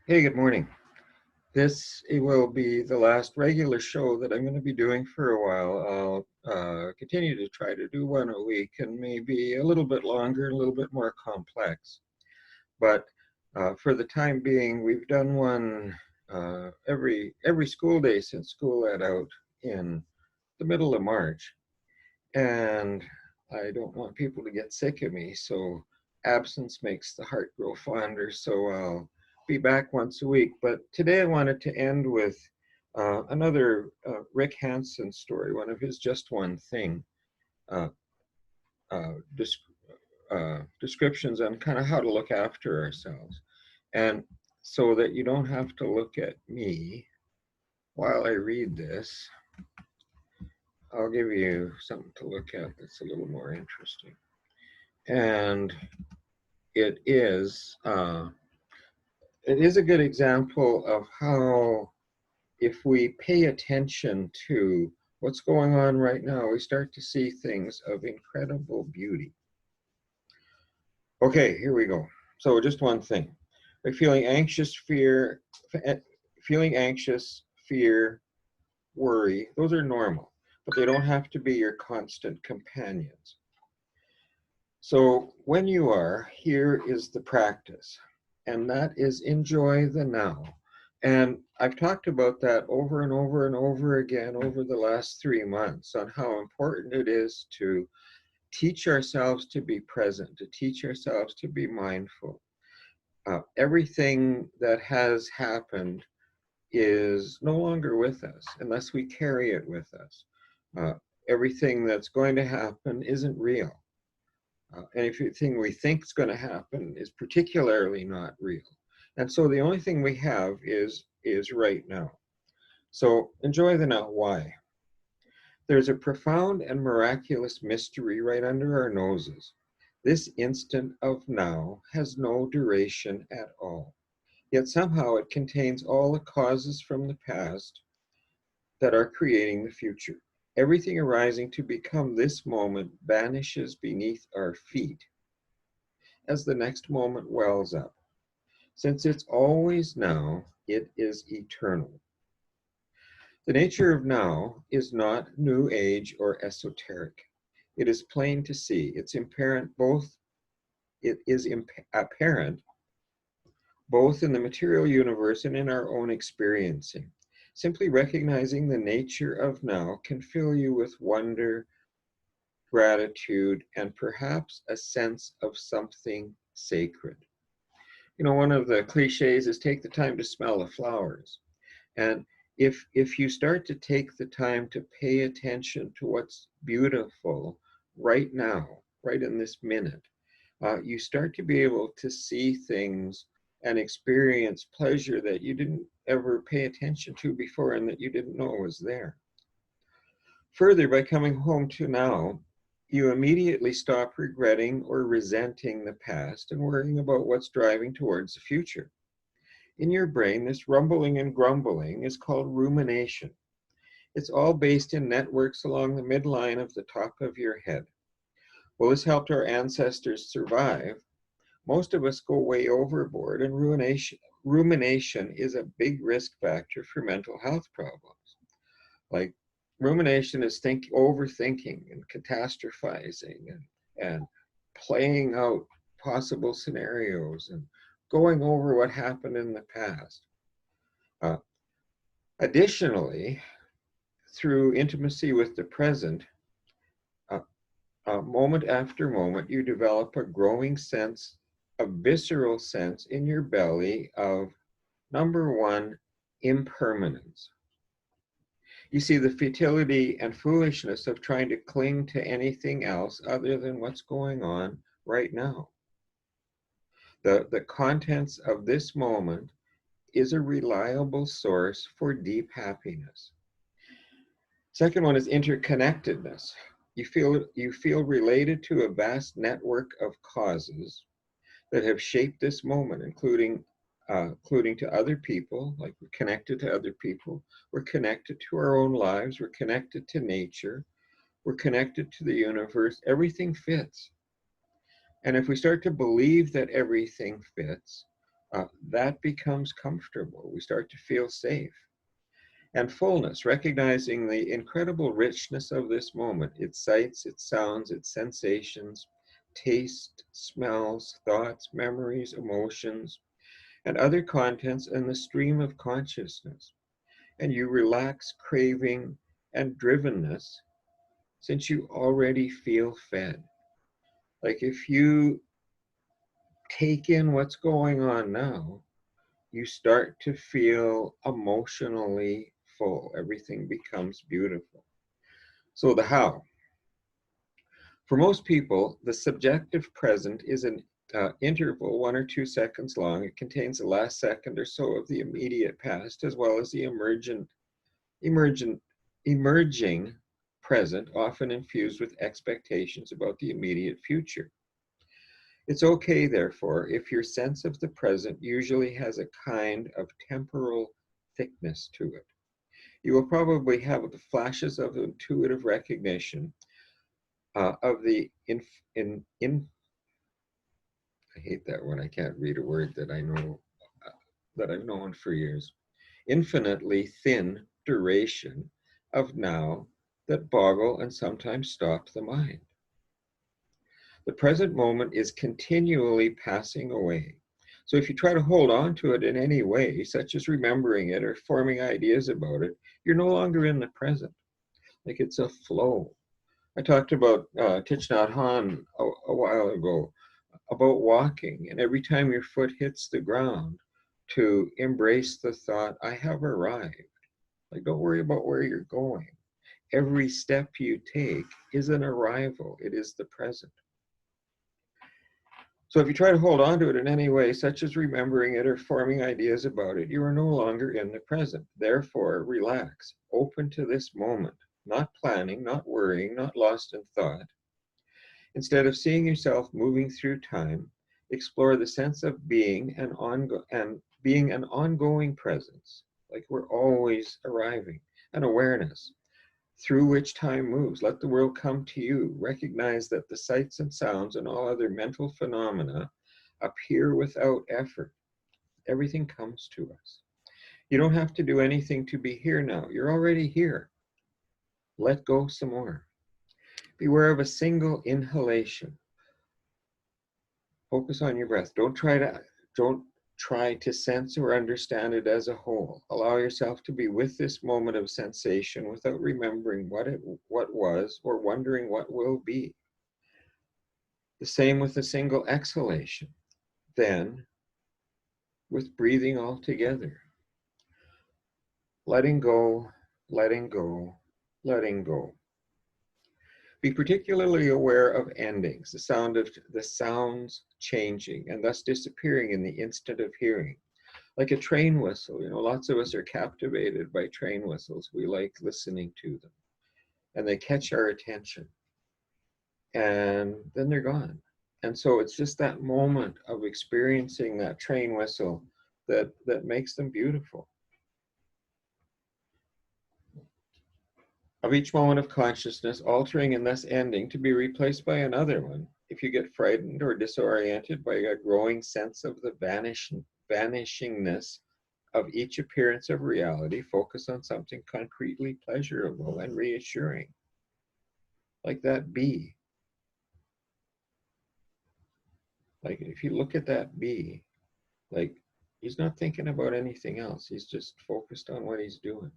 Hey, good morning. This will be the last regular show that I'm going to be doing for a while. I'll continue to try to do one a week and maybe a little bit longer, a little bit more complex. But for the time being, we've done one every school day since school let out in the middle of March. And I don't want people to get sick of me, so absence makes the heart grow fonder. So I'll be back once a week. But today I wanted to end with another Rick Hansen story, one of his Just One Thing uh, uh, descriptions on kind of how to look after ourselves. And so that you don't have to look at me while I read this, I'll give you something to look at that's a little more interesting. And it is uh, it is a good example of how if we pay attention to what's going on right now, we start to see things of incredible beauty. Okay, here we go. So just one thing. Like feeling anxious, fear, worry, those are normal, but they don't have to be your constant companions. So when you are, here is the practice, and that is enjoy the now. And I've talked about that over and over and over again over the last 3 months on how important it is to teach ourselves to be present, to teach ourselves to be mindful. Everything that has happened is no longer with us unless we carry it with us. Uh, Everything that's going to happen isn't real. Anything we think is going to happen is particularly not real. And so the only thing we have is right now. So enjoy the now. Why? There's a profound and miraculous mystery right under our noses. This instant of now has no duration at all. Yet somehow it contains all the causes from the past that are creating the future. Everything arising to become this moment vanishes beneath our feet as the next moment wells up. Since it's always now, it is eternal. The nature of now is not new age or esoteric. It is plain to see. It is apparent both in the material universe and in our own experiencing. Simply recognizing the nature of now can fill you with wonder, gratitude, and perhaps a sense of something sacred. You know, one of the cliches is take the time to smell the flowers. And if you start to take the time to pay attention to what's beautiful right now, right in this minute, you start to be able to see things and experience pleasure that you didn't ever pay attention to before and that you didn't know was there. Further, by coming home to now, you immediately stop regretting or resenting the past and worrying about what's driving towards the future. In your brain, this rumbling and grumbling is called rumination. It's all based in networks along the midline of the top of your head. Well, this helped our ancestors survive. Most of us go way overboard, and rumination is a big risk factor for mental health problems. Like rumination is overthinking and catastrophizing and playing out possible scenarios and going over what happened in the past. Uh, Additionally, through intimacy with the present, uh, moment after moment, you develop a growing sense, a visceral sense in your belly of number one, impermanence. You see the futility and foolishness of trying to cling to anything else other than what's going on right now. The contents of this moment is a reliable source for deep happiness. Second one is interconnectedness. You feel related to a vast network of causes that have shaped this moment, including to other people, like we're connected to other people, we're connected to our own lives, we're connected to nature, we're connected to the universe, everything fits. And if we start to believe that everything fits, that becomes comfortable. We start to feel safe. And fullness, recognizing the incredible richness of this moment, its sights, its sounds, its sensations, taste, smells, thoughts, memories, emotions, and other contents in the stream of consciousness. And you relax craving and drivenness since you already feel fed. Like if you take in what's going on now, you start to feel emotionally full. Everything becomes beautiful. So the how. For most people, the subjective present is an interval 1 or 2 seconds long. It contains the last second or so of the immediate past, as well as the emergent, emerging present, often infused with expectations about the immediate future. It's okay, therefore, if your sense of the present usually has a kind of temporal thickness to it. You will probably have the flashes of intuitive recognition of the I hate that when I can't read a word that I know, that I've known for years. Infinitely thin duration of now that boggle and sometimes stop the mind. The present moment is continually passing away. So if you try to hold on to it in any way, such as remembering it or forming ideas about it, you're no longer in the present. Like it's a flow. I talked about Thich Nhat Hanh a while ago, about walking, and every time your foot hits the ground, to embrace the thought, I have arrived. Like, don't worry about where you're going. Every step you take is an arrival. It is the present. So if you try to hold on to it in any way, such as remembering it or forming ideas about it, you are no longer in the present. Therefore, relax, open to this moment, not planning, not worrying, not lost in thought. Instead of seeing yourself moving through time, explore the sense of being an ongoing presence, like we're always arriving, an awareness through which time moves. Let the world come to you. Recognize that the sights and sounds and all other mental phenomena appear without effort. Everything comes to us. You don't have to do anything to be here now. You're already here. Let go some more. Beware of a single inhalation. Focus on your breath. Don't try to sense or understand it as a whole. Allow yourself to be with this moment of sensation without remembering what was or wondering what will be. The same with a single exhalation. Then, with breathing all together. Letting go, letting go, letting go. Be particularly aware of endings, the sounds changing and thus disappearing in the instant of hearing. Like a train whistle, lots of us are captivated by train whistles. We like listening to them, and they catch our attention, and then they're gone. And so it's just that moment of experiencing that train whistle that makes them beautiful. Of each moment of consciousness altering and thus ending to be replaced by another one. If you get frightened or disoriented by a growing sense of the vanishingness of each appearance of reality, focus on something concretely pleasurable and reassuring, like that bee. Like if you look at that bee, like he's not thinking about anything else. He's just focused on what he's doing.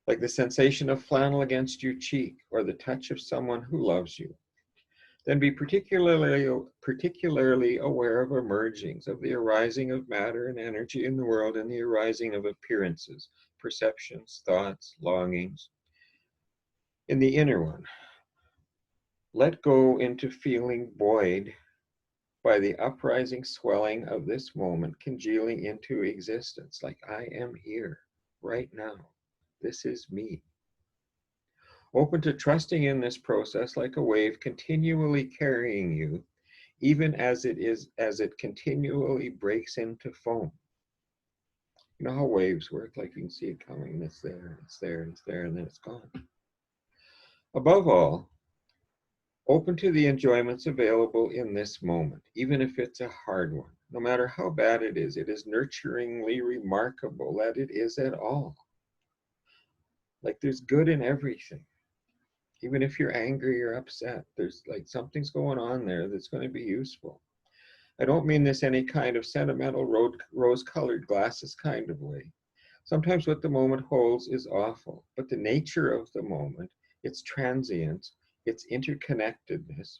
Like the sensation of flannel against your cheek or the touch of someone who loves you. Then be particularly aware of emergings, of the arising of matter and energy in the world and the arising of appearances, perceptions, thoughts, longings. In the inner one, let go into feeling buoyed by the uprising swelling of this moment, congealing into existence, like I am here, right now. This is me. Open to trusting in this process like a wave continually carrying you, even as it continually breaks into foam. You know how waves work, like you can see it coming, and it's there, and it's there, and it's there, and then it's gone. Above all, Open to the enjoyments available in this moment, even if it's a hard one. No matter how bad it is nurturingly remarkable that it is at all. Like there's good in everything. Even if you're angry or upset, there's like something's going on there that's going to be useful. I don't mean this any kind of sentimental rose-colored glasses kind of way. Sometimes what the moment holds is awful, but the nature of the moment, its transience, its interconnectedness,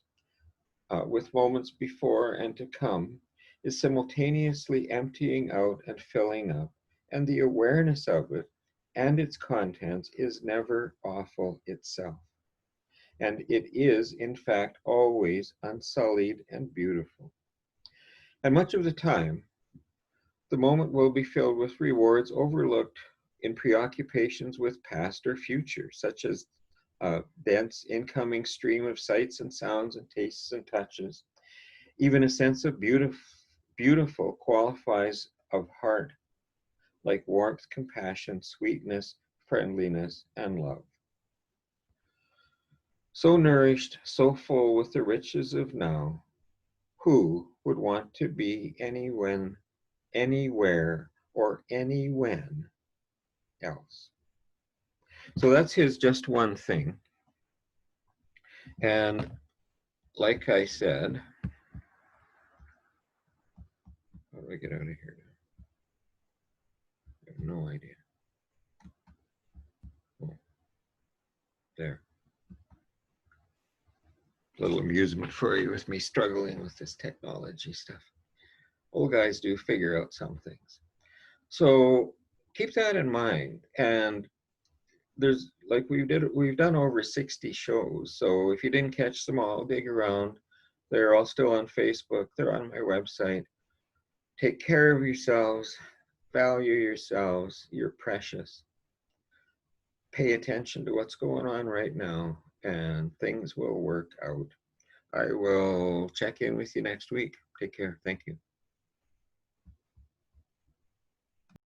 with moments before and to come, is simultaneously emptying out and filling up, and the awareness of it and its contents is never awful itself. And it is, in fact, always unsullied and beautiful. And much of the time, the moment will be filled with rewards overlooked in preoccupations with past or future, such as a dense incoming stream of sights and sounds and tastes and touches. Even a sense of beautiful qualifies of heart, like warmth, compassion, sweetness, friendliness, and love. So nourished, so full with the riches of now, who would want to be any when, anywhere, or any when else? So that's his just one thing. And like I said, how do I get out of here now? I have no idea. Oh, there. Little amusement for you with me struggling with this technology stuff. Old guys do figure out some things. So keep that in mind. And there's like we've done over 60 shows. So if you didn't catch them all, dig around. They're all still on Facebook. They're on my website. Take care of yourselves. Value yourselves. You're precious. Pay attention to what's going on right now, and things will work out. I will check in with you next week. Take care. Thank you.